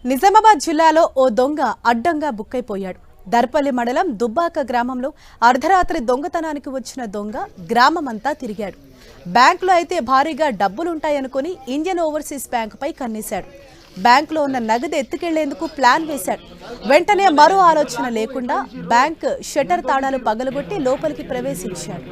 నిజామాబాద్ జిల్లాలో ఓ దొంగ అడ్డంగా బుక్కైపోయాడు. దర్పల్లి మండలం దుబ్బాక గ్రామంలో అర్ధరాత్రి దొంగతనానికి వచ్చిన దొంగ గ్రామమంతా తిరిగాడు. బ్యాంకులో అయితే భారీగా డబ్బులుంటాయనుకుని ఇండియన్ ఓవర్సీస్ బ్యాంకుపై కన్నేశాడు. బ్యాంకులో ఉన్న నగదు ఎత్తుకెళ్లేందుకు ప్లాన్ వేశాడు. వెంటనే మరో ఆలోచన లేకుండా బ్యాంక్ షట్టర్ తాళాలు పగలగొట్టి లోపలికి ప్రవేశించాడు.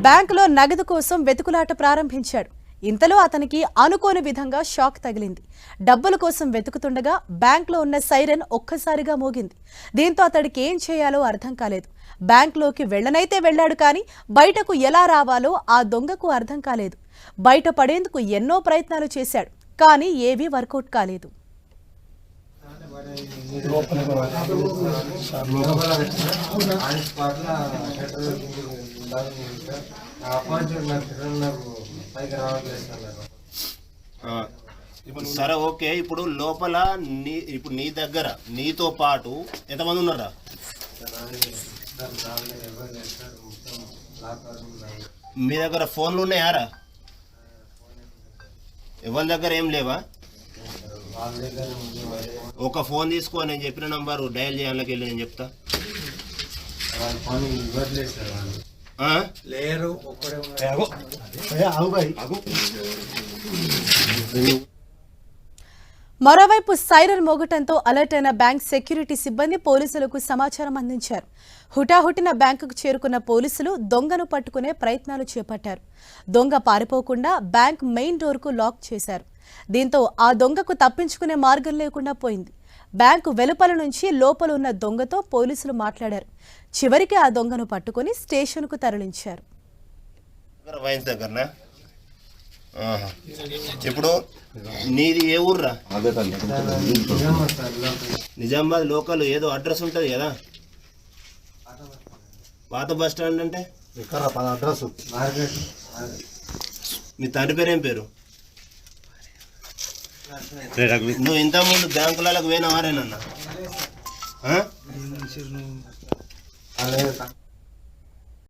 బ్యాంకులో నగదు కోసం వెతుకులాట ప్రారంభించాడు. ఇంతలో అతనికి అనుకోని విధంగా షాక్ తగిలింది. డబ్బుల కోసం వెతుకుతుండగా బ్యాంక్లో ఉన్న సైరన్ ఒక్కసారిగా మోగింది. దీంతో అతడికి ఏం చేయాలో అర్థం కాలేదు. బ్యాంక్లోకి వెళ్ళనైతే వెళ్ళాడు, కానీ బయటకు ఎలా రావాలో ఆ దొంగకు అర్థం కాలేదు. బయట పడేందుకు ఎన్నో ప్రయత్నాలు చేశాడు, కానీ ఏవీ వర్కౌట్ కాలేదు. సరే, ఓకే. ఇప్పుడు లోపల ఇప్పుడు నీ దగ్గర నీతో పాటు ఎంతమంది ఉన్నారా? మీ దగ్గర ఫోన్లు ఉన్నాయారా? ఎవరి దగ్గర ఏం లేవా? ఒక ఫోన్ తీసుకో, నేను చెప్పిన నంబరు డయల్ చేయాలకి వెళ్ళి నేను చెప్తా. మరోవైపు సైరన్ మోగటంతో అలర్ట్ అయిన బ్యాంక్ సెక్యూరిటీ సిబ్బంది పోలీసులకు సమాచారం అందించారు. హుటాహుటిన బ్యాంకుకు చేరుకున్న పోలీసులు దొంగను పట్టుకునే ప్రయత్నాలు చేపట్టారు. దొంగ పారిపోకుండా బ్యాంక్ మెయిన్ డోర్కు లాక్ చేశారు. దీంతో ఆ దొంగకు తప్పించుకునే మార్గం లేకుండా పోయింది. బ్యాంకు వెలుపల నుంచి లోపల ఉన్న దొంగతో పోలీసులు మాట్లాడారు. చివరికి ఆ దొంగను పట్టుకుని స్టేషన్కు తరలించారు. ఇప్పుడు నీది ఏ ఊర్రా? నిజామాబాద్ లోకల్ ఏదో అడ్రస్ ఉంటుంది కదా, పాత బస్ స్టాండ్ అంటే అడ్రస్. మీ తండ్రి పేరు ఏం పేరు? నువ్వు ఇంతకుముందు బ్యాంకులకు పోయినా వారేనన్నా?